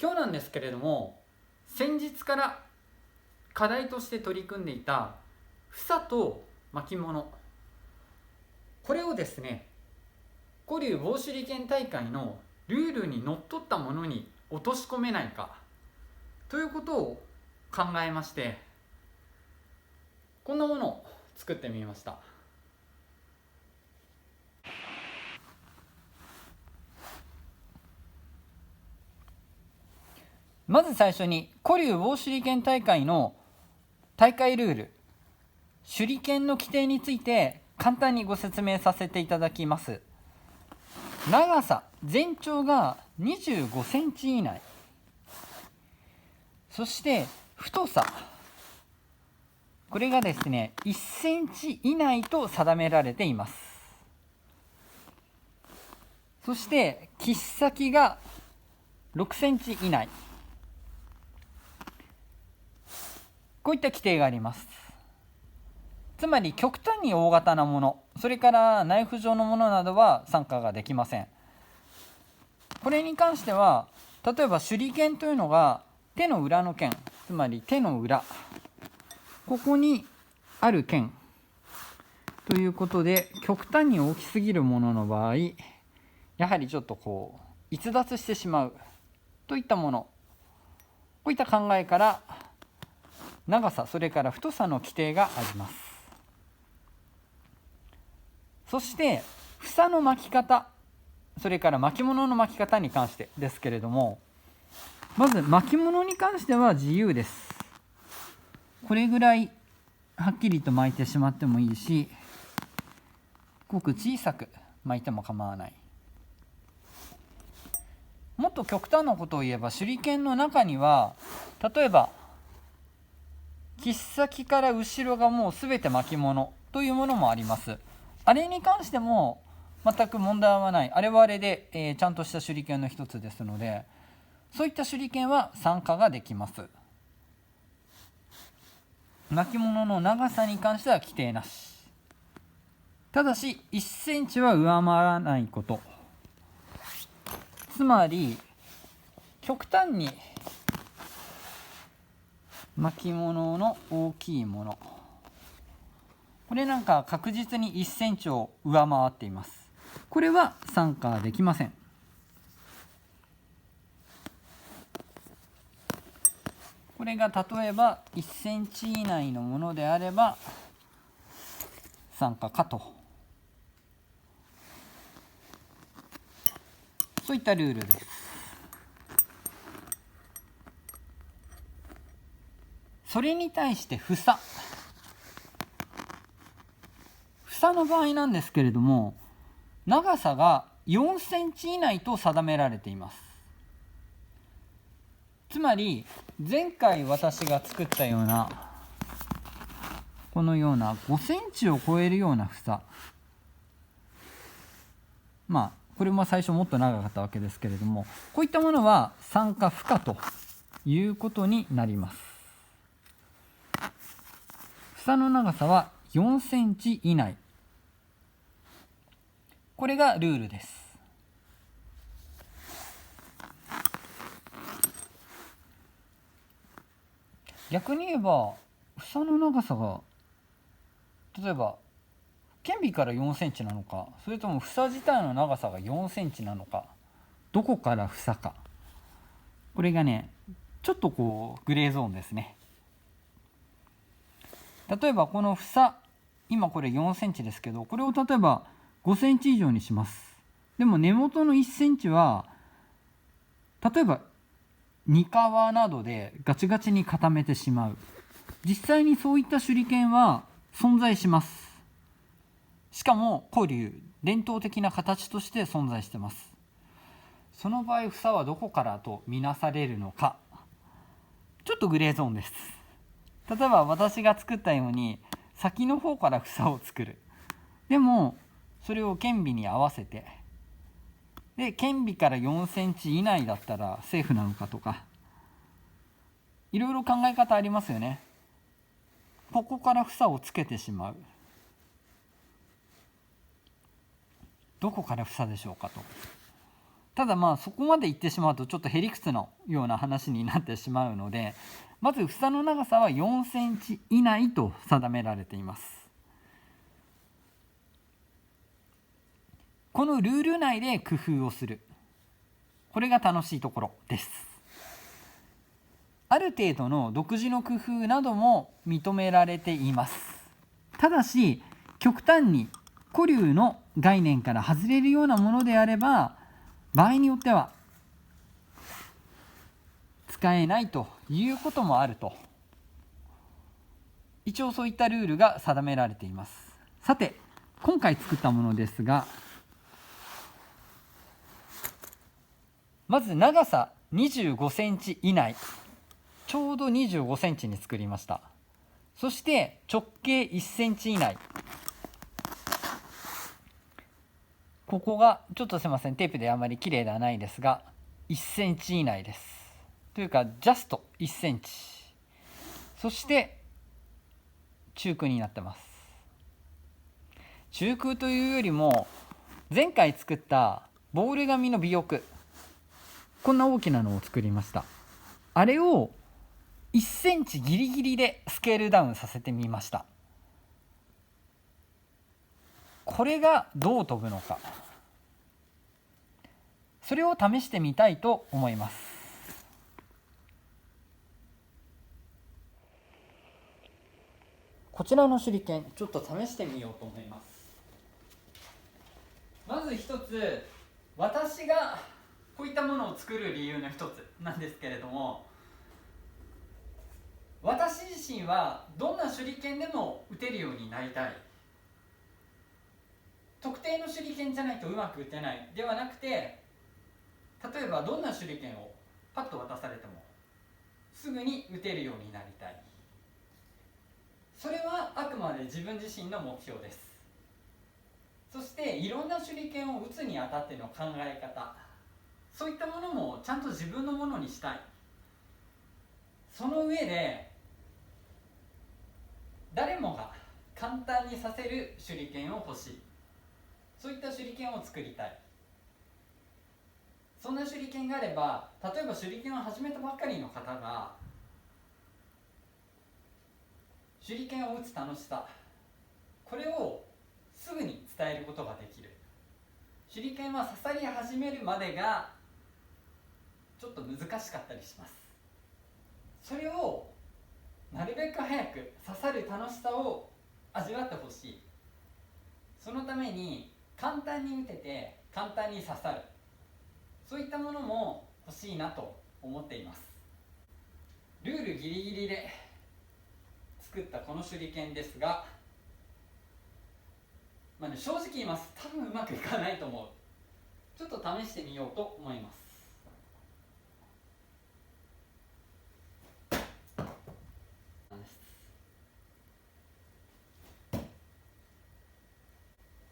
今日なんですけれども、先日から課題として取り組んでいた房と巻物、これをですね、古流棒手裏剣大会のルールにのっとったものに落とし込めないかということを考えまして、こんなものを作ってみました。まず最初に古流棒手裏剣大会の大会ルール、手裏剣の規定について簡単にご説明させていただきます。長さ、全長が25センチ以内、そして太さ、これがですね1センチ以内と定められています。そして切っ先が6センチ以内、こういった規定があります。つまり極端に大型なもの、それからナイフ状のものなどは参加ができません。これに関しては、例えば手裏剣というのが手の裏の剣、つまり手の裏、ここにある剣ということで、極端に大きすぎるものの場合、やはりちょっと逸脱してしまうといったもの、こういった考えから長さ、それから太さの規定があります。そして房の巻き方、それから巻物の巻き方に関してですけれども、まず巻物に関しては自由です。これぐらいはっきりと巻いてしまってもいいし、ごく小さく巻いても構わない。もっと極端なことを言えば、手裏剣の中には例えば切っ先から後ろがもう全て巻物というものもあります。あれに関しても全く問題はない。あれはあれで、ちゃんとした手裏剣の一つですので、そういった手裏剣は参加ができます。巻物の長さに関しては規定なし。ただし1センチは上回らないこと。つまり極端に巻物の大きいもの、これなんか確実に1センチを上回っています。これは参加できません。これが例えば1センチ以内のものであれば参加かと、そういったルールです。それに対して房の場合なんですけれども、長さが4センチ以内と定められています。つまり前回私が作ったようなこのような5センチを超えるような房、これも最初もっと長かったわけですけれども、こういったものは参加不可ということになります。房の長さは4センチ以内、これがルールです。逆に言えば房の長さが例えば剣尾から4センチなのか、それとも房自体の長さが4センチなのか、どこから房か、これがねちょっとグレーゾーンですね。例えばこの房、今これ4センチですけど、これを例えば5センチ以上にします。でも根元の1センチは例えばにかわなどでガチガチに固めてしまう。実際にそういった手裏剣は存在します。しかも古流伝統的な形として存在しています。その場合房はどこからとみなされるのか、ちょっとグレーゾーンです。例えば私が作ったように先の方から房を作る。でもそれを剣尾に合わせて、で剣尾から4センチ以内だったらセーフなのかとか、いろいろ考え方ありますよね。ここから房をつけてしまう。どこから房でしょうかと。ただそこまで行ってしまうとちょっとへりくつのような話になってしまうので、まず房の長さは4センチ以内と定められています。このルール内で工夫をする、これが楽しいところです。ある程度の独自の工夫なども認められています。ただし極端に古流の概念から外れるようなものであれば、場合によっては使えないということもあると、一応そういったルールが定められています。さて今回作ったものですが、まず長さ25センチ以内、ちょうど25センチに作りました。そして直径1センチ以内、ここがちょっとすいません、テープであまり綺麗ではないですが1センチ以内です。というかジャスト1センチ。そして中空になってます。中空というよりも前回作ったボール紙の尾翼、こんな大きなのを作りました。あれを1センチギリギリでスケールダウンさせてみました。これがどう飛ぶのか、それを試してみたいと思います。こちらの手裏剣ちょっと試してみようと思います。まず一つ、私がこういったものを作る理由の一つなんですけれども、私自身はどんな手裏剣でも打てるようになりたい、特定の手裏剣じゃないとうまく打てないではなくて、例えばどんな手裏剣をパッと渡されてもすぐに打てるようになりたい、それはあくまで自分自身の目標です。そしていろんな手裏剣を打つにあたっての考え方、そういったものもちゃんと自分のものにしたい。その上で誰もが簡単にさせる手裏剣を欲しい、そういった手裏剣を作りたい。そんな手裏剣があれば、例えば手裏剣を始めたばっかりの方が手裏剣を打つ楽しさ、これをすぐに伝えることができる。手裏剣は刺さり始めるまでがちょっと難しかったりします。それをなるべく早く刺さる楽しさを味わってほしい。そのために簡単に打てて簡単に刺さる、そういったものも欲しいなと思っています。ルールギリギリで作ったこの手裏剣ですが、正直言います、多分うまくいかないと思う。ちょっと試してみようと思います。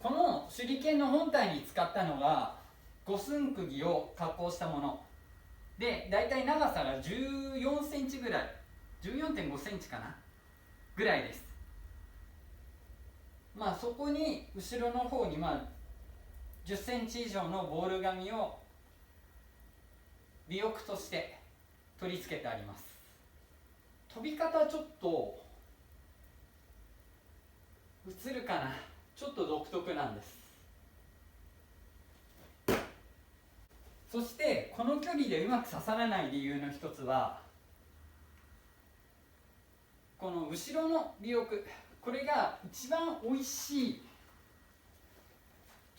この手裏剣の本体に使ったのが五寸釘を加工したもので、だいたい長さが14センチぐらい、14.5 センチかなぐらいです。そこに後ろの方に10センチ以上のボール紙を尾翼として取り付けてあります。飛び方ちょっと映るかな、ちょっと独特なんです。そしてこの距離でうまく刺さらない理由の一つは、この後ろの尾翼、これが一番おいしい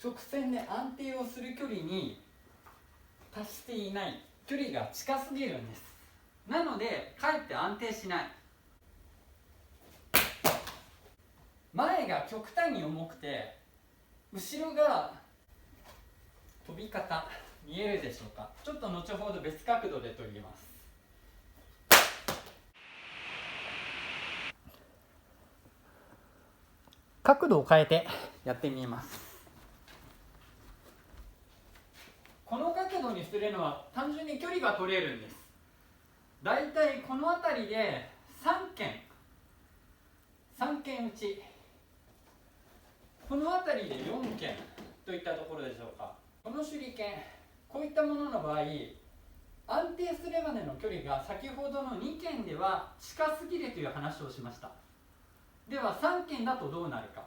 直線で安定をする距離に達していない、距離が近すぎるんです。なのでかえって安定しない。前が極端に重くて後ろが飛び方見えるでしょうか。ちょっと後ほど別角度で撮ります。角度を変えてやってみます。この角度にするのは単純に距離が取れるんです。だいたいこの辺りで3軒打ち、この辺りで4軒といったところでしょうか。この手裏剣、こういったものの場合、安定するまでの距離が先ほどの2件では近すぎるという話をしました。では3件だとどうなるか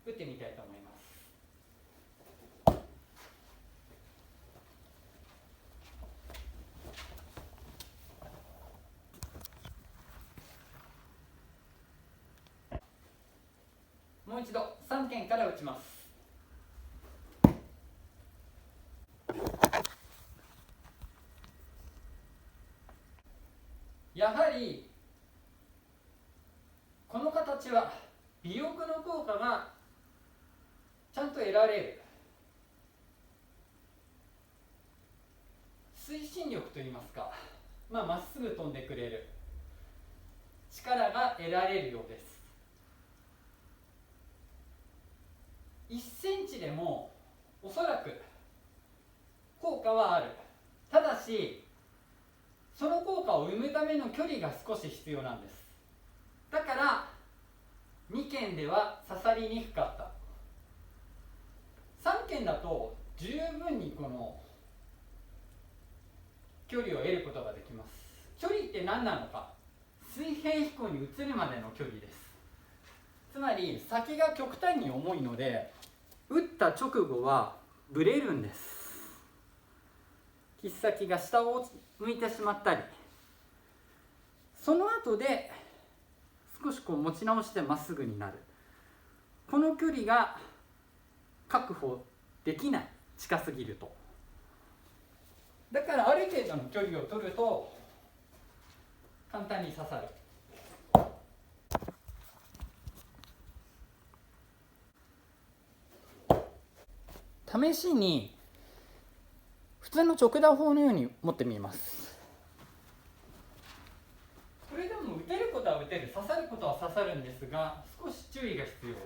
打ってみたいと思います。もう一度3件から打ちます。やはりこの形は尾翼の効果がちゃんと得られる、推進力といいますか、まっすぐ飛んでくれる力が得られるようです。1センチでもおそらく効果はある。ただしその効果を生むための距離が少し必要なんです。だから2件では刺さりにくかった。3件だと十分にこの距離を得ることができます。距離って何なのか、水平飛行に移るまでの距離です。つまり先が極端に重いので打った直後はブレるんです。切っ先が下を向いてしまったり、その後で少し持ち直してまっすぐになる。この距離が確保できない、近すぎると。だからある程度の距離を取ると簡単に刺さる。試しに普通の直打砲のように持ってみます。これでも打てることは打てる、刺さることは刺さるんですが、少し注意が必要。